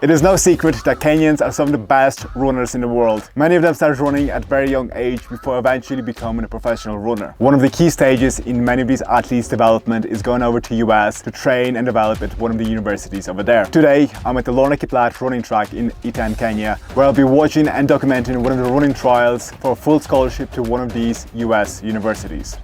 It is no secret that Kenyans are some of the best runners in the world. Many of them started running at a very young age before eventually becoming a professional runner. One of the key stages in many of these athletes' development is going over to US to train and develop at one of the universities over there. Today, I'm at the Lorna Kiplat running track in Iten, Kenya, where I'll be watching and documenting one of the running trials for a full scholarship to one of these US universities.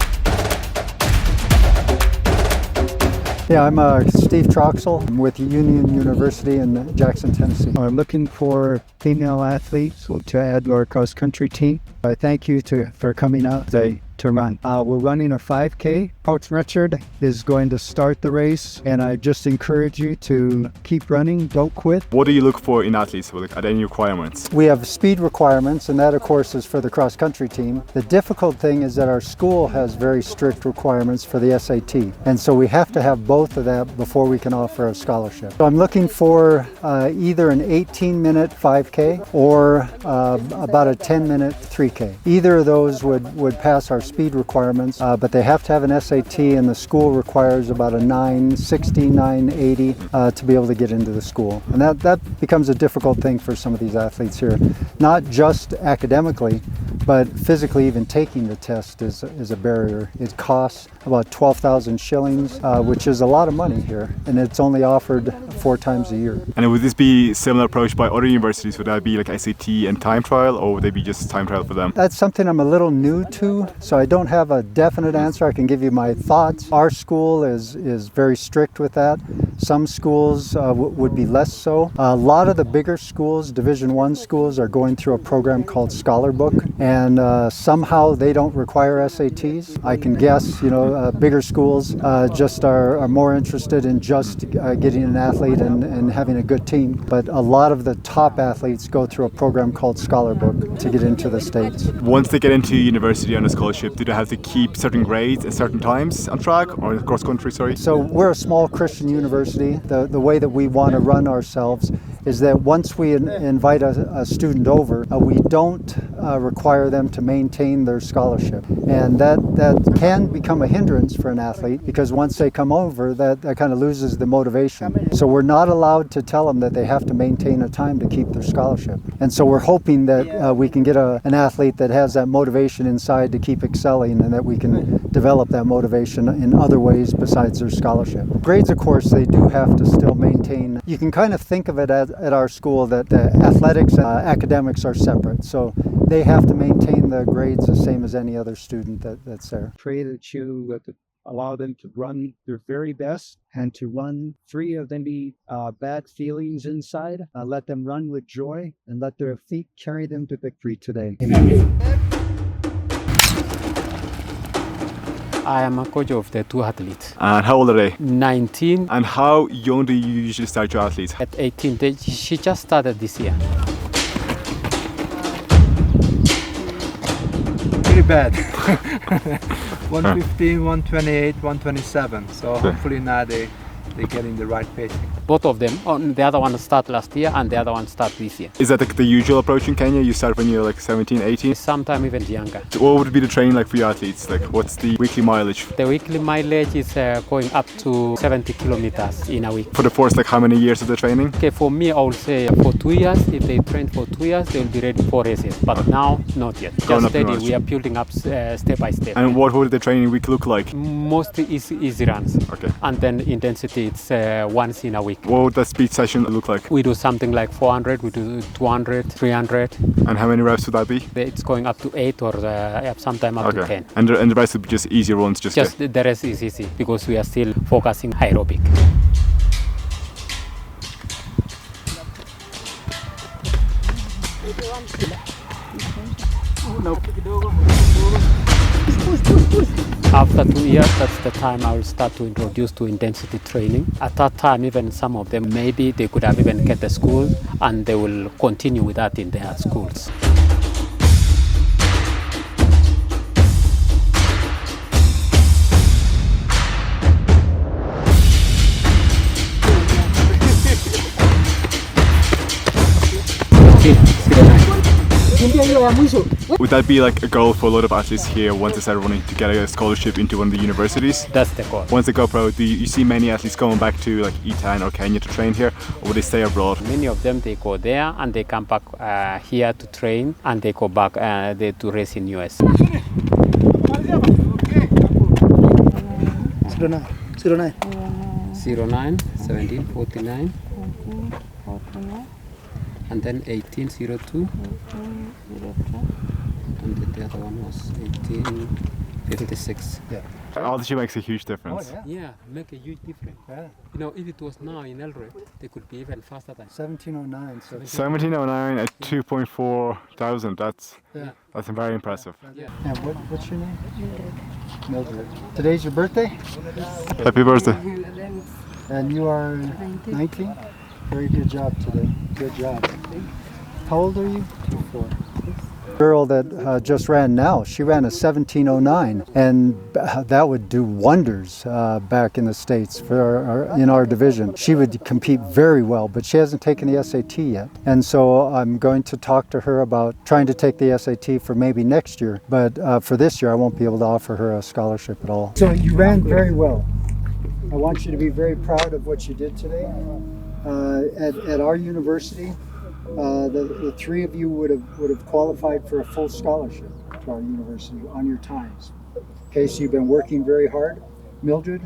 Yeah, I'm Steve Troxel. I'm with Union University in Jackson, Tennessee. I'm looking for female athletes to add to our cross-country team. I thank you for coming out today to run. We're running a 5K. Coach Richard is going to start the race, and I just encourage you to keep running, don't quit. What do you look for in athletes? Are there any requirements? We have speed requirements, and that of course is for the cross-country team. The difficult thing is that our school has very strict requirements for the SAT, and so we have to have both of that before we can offer a scholarship. So I'm looking for either an 18-minute 5K or about a 10-minute 3K. Either of those would pass our speed requirements, but they have to have an SAT, and the school requires about a 960, 980 to be able to get into the school. And that becomes a difficult thing for some of these athletes here. Not just academically, but physically even taking the test is a barrier. It costs about 12,000 shillings, which is a lot of money here, and it's only offered 4 times a year. And would this be similar approach by other universities? Would that be like SAT and time trial, or would they be just time trial for them? That's something I'm a little new to, so I don't have a definite answer. I can give you my thoughts. Our school is very strict with that. Some schools would be less so. A lot of the bigger schools, Division I schools, are going through a program called Scholar Book, and somehow they don't require SATs. I can guess, bigger schools just are more interested in just getting an athlete and having a good team. But a lot of the top athletes go through a program called Scholar Book to get into the States. Once they get into university on a scholarship, do they have to keep certain grades at certain times on track or cross country, sorry? So we're a small Christian university. The way that we want to run ourselves is that once we invite a student over, we don't require them to maintain their scholarship. And that can become a hindrance for an athlete, because once they come over, that kind of loses the motivation. So we're not allowed to tell them that they have to maintain a time to keep their scholarship. And so we're hoping that we can get an athlete that has that motivation inside to keep excelling, and that we can develop that motivation in other ways besides their scholarship. Grades, of course, they do have to still maintain. You can kind of think of it at our school that the athletics and academics are separate. So they have to maintain the grades the same as any other student that's there. Pray that you allow them to run their very best and to run free of any bad feelings inside. Let them run with joy and let their feet carry them to victory today. Amen. I am a coach of the 2 athletes. And how old are they? 19. And how young do you usually start your athletes? At 18. She just started this year. Pretty bad. 115, 128, 127. So hopefully now they're getting the right pacing. Both of them. The other one started last year and the other one started this year. Is that the usual approach in Kenya? You start when you're like 17, 18? Sometimes even younger. So what would be the training like for your athletes? Like what's the weekly mileage? The weekly mileage is going up to 70 kilometers in a week. For the first how many years of the training? Okay, for me I would say for 2 years. If they train for 2 years, they will be ready for races. But now, not yet. Just steady. We are building up step by step. And what would the training week look like? Mostly easy runs. Okay. And then intensity, it's once in a week. What would that speed session look like? We do something like 400, we do 200, 300. And how many reps would that be? It's going up to 8 or sometime up to 10. And the rest would be just easy runs? The rest is easy because we are still focusing aerobic. After 2 years, that's the time I will start to introduce to intensity training. At that time, even some of them, maybe they could have even get a school and they will continue with that in their schools. Would that be like a goal for a lot of athletes here once they start running to get a scholarship into one of the universities? That's the goal. Once they go pro, do you see many athletes going back to like Iten or Kenya to train here, or would they stay abroad? Many of them, they go there and they come back here to train, and they go back to race in US. 09 17 49 and then 1802 and then the other one was 1856. Yeah. Altitude makes a huge difference. Yeah, make a huge difference. Yeah. You know, if it was now in Eldoret, they could be even faster than 1709. So 1709 at 2.4 thousand. That's very impressive. yeah. and what's your name? Mildred. Today's your birthday? Happy birthday. And you are 19? Very good job today. Good job. How old are you? 24. Girl that just ran now, she ran a 1709, and that would do wonders back in the States in our division. She would compete very well, but she hasn't taken the SAT yet. And so I'm going to talk to her about trying to take the SAT for maybe next year, but for this year I won't be able to offer her a scholarship at all. So you ran very well. I want you to be very proud of what you did today. At our university, the three of you would have qualified for a full scholarship to our university on your times. Okay, so you've been working very hard. Mildred,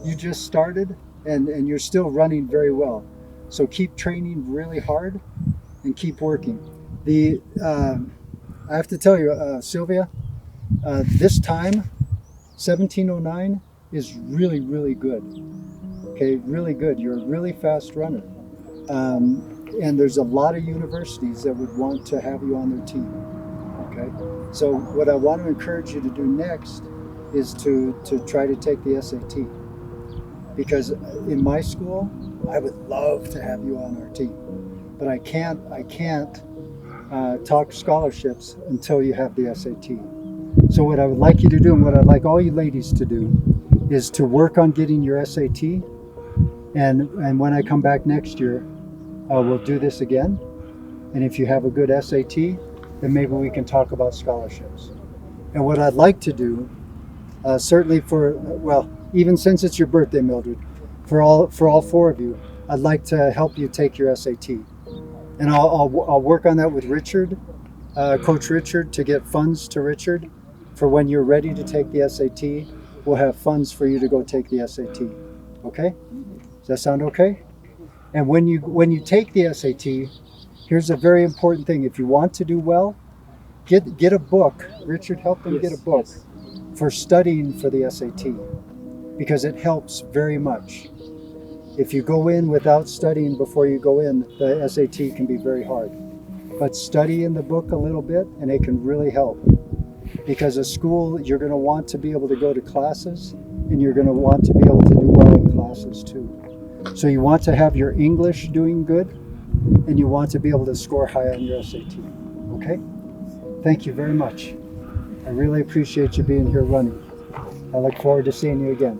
you just started and you're still running very well. So keep training really hard and keep working. I have to tell you, Sylvia, this time, 1709 is really, really good. Okay, really good. You're a really fast runner. And there's a lot of universities that would want to have you on their team. Okay, so what I want to encourage you to do next is to try to take the SAT, because in my school I would love to have you on our team, but I can't talk scholarships until you have the SAT. So what I would like you to do, and what I'd like all you ladies to do, is to work on getting your SAT. And when I come back next year, we'll do this again. And if you have a good SAT, then maybe we can talk about scholarships. And what I'd like to do, certainly even since it's your birthday, Mildred, for all four of you, I'd like to help you take your SAT. And I'll work on that with Richard, Coach Richard, to get funds to Richard for when you're ready to take the SAT. We'll have funds for you to go take the SAT. Okay? Does that sound okay? And when you take the SAT, here's a very important thing. If you want to do well, get a book. Richard, help them get a book for studying for the SAT, because it helps very much. If you go in without studying before you go in, the SAT can be very hard. But study in the book a little bit and it can really help. Because at school, you're going to want to be able to go to classes, and you're going to want to be able to do well in classes too. So you want to have your English doing good, and you want to be able to score high on your SAT. Okay? Thank you very much. I really appreciate you being here running. I look forward to seeing you again.